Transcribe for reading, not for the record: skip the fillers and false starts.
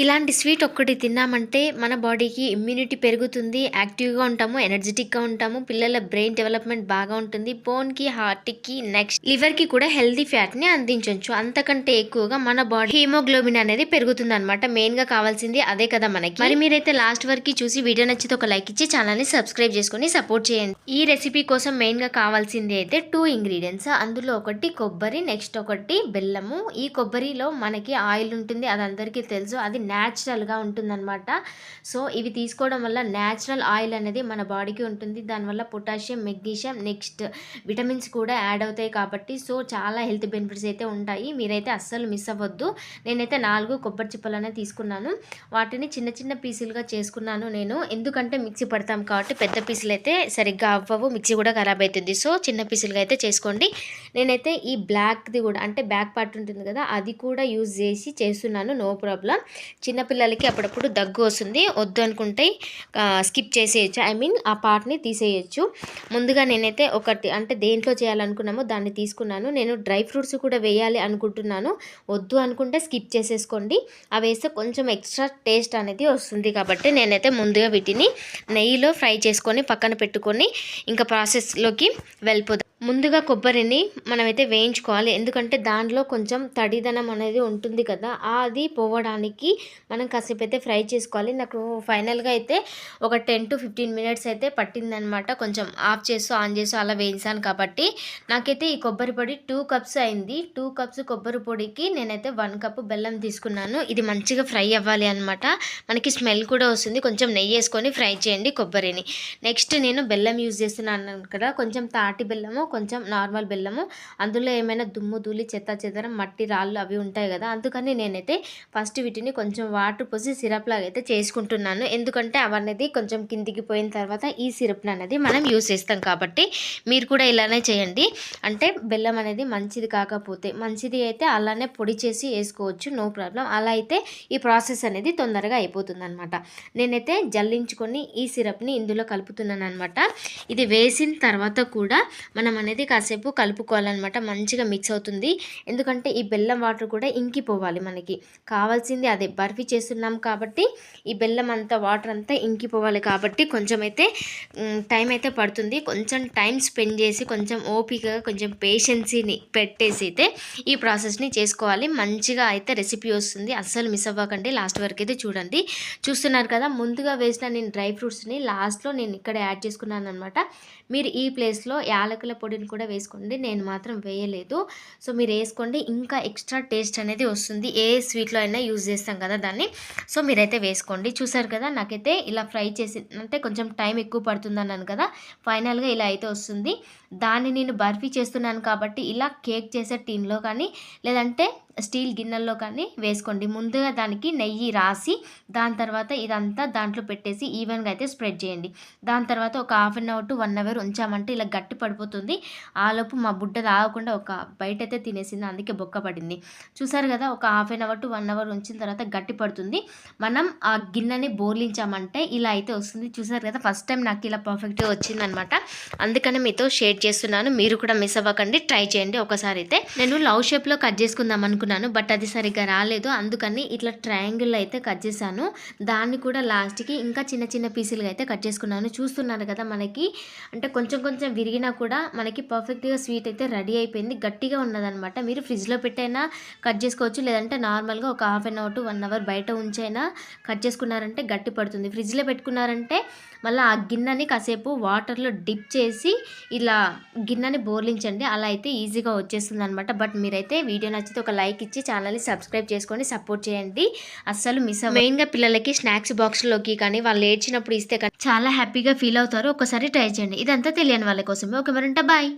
ఇలాంటి స్వీట్ ఒక్కటి తిన్నామంటే మన బాడీకి ఇమ్యూనిటీ పెరుగుతుంది, యాక్టివ్‌గా ఉంటాము, ఎనర్జిటిక్‌గా ఉంటాము. పిల్లల బ్రెయిన్ డెవలప్‌మెంట్ బాగా ఉంటుంది. బోన్‌కి, హార్ట్‌కి, నెక్స్ట్ లివర్‌కి కూడా హెల్తీ ఫ్యాట్‌ని అందించొచ్చు. అంతకంటే ఎక్కువగా మన బాడీ హిమోగ్లోబిన్ అనేది పెరుగుతుందనమాట. మెయిన్‌గా కావాల్సింది అదే కదా మనకి. మరి మీరైతే లాస్ట్ వరకు చూసి వీడియో నచ్చితే ఒక లైక్ ఇచ్చి ఛానల్‌ని సబ్స్క్రైబ్ చేసుకొని సపోర్ట్ చేయండి. ఈ రెసిపీ కోసం మెయిన్‌గా కావాల్సింది అయితే 2 ఇంగ్రీడియెంట్స్. అందులో ఒకటి కొబ్బరి, నెక్స్ట్ ఒకటి బెల్లము. ఈ కొబ్బరిలో మనకి ఆయిల్ ఉంటుంది, అది అందరికీ తెలుసు. అది న్యాచురల్‌గా ఉంటుందన్నమాట. సో ఇవి తీసుకోవడం వల్ల న్యాచురల్ ఆయిల్ అనేది మన బాడీకి ఉంటుంది. దానివల్ల పొటాషియం, మెగ్నీషియం, నెక్స్ట్ విటమిన్స్ కూడా యాడ్ అవుతాయి కాబట్టి సో చాలా హెల్త్ బెనిఫిట్స్ అయితే ఉంటాయి. మీరైతే అస్సలు మిస్ అవ్వద్దు. నేనైతే 4 కొబ్బరి చిప్పలనే తీసుకున్నాను. వాటిని చిన్న చిన్న పీసులుగా చేసుకున్నాను నేను. ఎందుకంటే మిక్సీ పడతాం కాబట్టి పెద్ద పీసులు అయితే సరిగ్గా అవ్వవు, మిక్సీ కూడా ఖరాబ్ అవుతుంది. సో చిన్న పీసులుగా అయితే చేసుకోండి. నేనైతే ఈ బ్లాక్ది కూడా అంటే బ్యాక్ పార్ట్ ఉంటుంది కదా, అది కూడా యూజ్ చేసి చేస్తున్నాను. No problem. చిన్నపిల్లలకి అప్పుడప్పుడు దగ్గు వస్తుంది, వద్దు అనుకుంటే స్కిప్ చేసేయచ్చు. ఆ పార్ట్ని తీసేయచ్చు. ముందుగా నేనైతే ఒకటి అంటే దేంట్లో చేయాలనుకున్నామో దాన్ని తీసుకున్నాను. నేను డ్రై ఫ్రూట్స్ కూడా వేయాలి అనుకుంటున్నాను. వద్దు అనుకుంటే స్కిప్ చేసేసుకోండి. అవి వేస్తే కొంచెం ఎక్స్ట్రా టేస్ట్ అనేది వస్తుంది కాబట్టి నేనైతే ముందుగా వీటిని నెయ్యిలో ఫ్రై చేసుకొని పక్కన పెట్టుకొని ఇంకా ప్రాసెస్లోకి వెళ్ళిపోదాం. ముందుగా కొబ్బరిని మనమైతే వేయించుకోవాలి. ఎందుకంటే దాంట్లో కొంచెం తడిదనం అనేది ఉంటుంది కదా, అది పోవడానికి మనం కాసేపు అయితే ఫ్రై చేసుకోవాలి. నాకు ఫైనల్గా అయితే ఒక 10 to 15 మినిట్స్ అయితే పట్టిందనమాట. కొంచెం ఆఫ్ చేస్తూ ఆన్ చేస్తూ అలా వేయించాను కాబట్టి నాకైతే ఈ కొబ్బరి పొడి 2 కప్స్ అయింది. 2 కప్స్ కొబ్బరి పొడికి నేనైతే 1 కప్ బెల్లం తీసుకున్నాను. ఇది మంచిగా ఫ్రై అవ్వాలి అనమాట. మనకి స్మెల్ కూడా వస్తుంది. కొంచెం నెయ్యి వేసుకొని ఫ్రై చేయండి కొబ్బరిని. నెక్స్ట్ నేను బెల్లం యూజ్ చేస్తున్నాను కదా, కొంచెం తాటి బెల్లము, కొంచెం నార్మల్ బెల్లము. అందులో ఏమైనా దుమ్ము ధూళి చెత్త చెదరం మట్టి రాళ్ళు అవి ఉంటాయి కదా, అందుకని నేనైతే ఫస్ట్ వీటిని కొంచెం వాటర్ పోసి సిరప్ లాగా అయితే చేసుకుంటున్నాను. ఎందుకంటే అవన్నది కొంచెం కిందికి పోయిన తర్వాత ఈ సిరప్ అనేది మనం యూజ్ చేస్తాం కాబట్టి మీరు కూడా ఇలానే చేయండి. అంటే బెల్లం అనేది మంచిది కాకపోతే మంచిది అయితే అలానే పొడి చేసి వేసుకోవచ్చు, నో ప్రాబ్లం. అలా అయితే ఈ ప్రాసెస్ అనేది తొందరగా అయిపోతుంది అనమాట. నేనైతే జల్లించుకొని ఈ సిరప్ని ఇందులో కలుపుతున్నాను అనమాట. ఇది వేసిన తర్వాత కూడా మనం అనేది కాసేపు కలుపుకోవాలన్నమాట. మంచిగా మిక్స్ అవుతుంది. ఎందుకంటే ఈ బెల్లం వాటర్ కూడా ఇంకిపోవాలి. మనకి కావాల్సింది అదే, బర్ఫీ చేస్తున్నాం కాబట్టి ఈ బెల్లం అంతా వాటర్ అంతా ఇంకిపోవాలి కాబట్టి కొంచెం అయితే టైం అయితే పడుతుంది. కొంచెం టైం స్పెండ్ చేసి కొంచెం ఓపికగా కొంచెం పేషెన్సీని పెట్టేసి అయితే ఈ ప్రాసెస్ని చేసుకోవాలి. మంచిగా అయితే రెసిపీ వస్తుంది. అస్సలు మిస్ అవ్వకండి, లాస్ట్ వరకు అయితే చూడండి. చూస్తున్నారు కదా, ముందుగా వేసిన నేను డ్రై ఫ్రూట్స్ని లాస్ట్లో నేను ఇక్కడ యాడ్ చేసుకున్నాను అనమాట. మీరు ఈ ప్లేస్లో యాలకుల పొడిని కూడా వేసుకోండి. నేను మాత్రం వేయలేదు. సో మీరు వేసుకోండి, ఇంకా ఎక్స్ట్రా టేస్ట్ అనేది వస్తుంది. ఏ స్వీట్లో అయినా యూజ్ చేస్తాం కదా దాన్ని. సో మీరైతే వేసుకోండి. చూసారు కదా, నాకైతే ఇలా ఫ్రై చేసి అంటే కొంచెం టైం ఎక్కువ పడుతుంది అన్నాను కదా, ఫైనల్గా ఇలా అయితే వస్తుంది. దాన్ని నేను బర్ఫీ చేస్తున్నాను కాబట్టి ఇలా కేక్ చేసే టిన్లో కానీ లేదంటే స్టీల్ గిన్నెల్లో కానీ వేసుకోండి. ముందుగా దానికి నెయ్యి రాసి దాని తర్వాత ఇదంతా దాంట్లో పెట్టేసి ఈవెన్గా అయితే స్ప్రెడ్ చేయండి. దాని తర్వాత ఒక ½ an hour to 1 hour ఉంచామంటే ఇలా గట్టి పడిపోతుంది. ఆలోపు మా బుడ్డ తాగకుండా ఒక బయట అయితే తినేసింది, అందుకే బొక్క పడింది. చూసారు కదా, ఒక ½ an hour to 1 hour ఉంచిన తర్వాత గట్టి పడుతుంది. మనం ఆ గిన్నెని బోర్లించామంటే ఇలా అయితే వస్తుంది. చూసారు కదా, ఫస్ట్ టైం నాకు ఇలా పర్ఫెక్ట్గా వచ్చిందనమాట. అందుకని మీతో షేర్ చేస్తున్నాను. మీరు కూడా మిస్ అవ్వకండి, ట్రై చేయండి ఒకసారి అయితే. నేను లవ్ షేప్లో కట్ చేసుకుందాం అనుకున్నాను, బట్ అది సరిగ్గా రాలేదు. అందుకని ఇట్లా ట్రయాంగిల్ అయితే కట్ చేశాను. దాన్ని కూడా లాస్ట్కి ఇంకా చిన్న చిన్న పీసులుగా అయితే కట్ చేసుకున్నాను. చూస్తున్నారు కదా, మనకి అంటే కొంచెం కొంచెం విరిగినా కూడా మనకి పర్ఫెక్ట్గా స్వీట్ అయితే రెడీ అయిపోయింది. గట్టిగా ఉన్నదనమాట. మీరు ఫ్రిడ్జ్లో పెట్టైనా కట్ చేసుకోవచ్చు, లేదంటే నార్మల్గా ఒక ½ an hour to 1 hour బయట ఉంచైనా కట్ చేసుకున్నారంటే గట్టి పడుతుంది. ఫ్రిడ్జ్లో పెట్టుకున్నారంటే మళ్ళీ ఆ గిన్నెని కాసేపు వాటర్లో డిప్ చేసి ఇలా గిన్నెని బోర్లించండి, అలా అయితే ఈజీగా వచ్చేస్తుంది అనమాట. బట్ మీరైతే వీడియో నచ్చితే ఒక లైక్ ఇచ్చి ఛానల్ని సబ్స్క్రైబ్ చేసుకొని సపోర్ట్ చేయండి. అస్సలు మిస్ మెయిన్గా పిల్లలకి స్నాక్స్ బాక్స్లోకి కానీ వాళ్ళు ఏడ్చినప్పుడు ఇస్తే కానీ చాలా హ్యాపీగా ఫీల్ అవుతారు. ఒకసారి ట్రై చేయండి. ఇదంతా తెలియని వాళ్ళ కోసమే. ఓకే, మరంట బాయ్.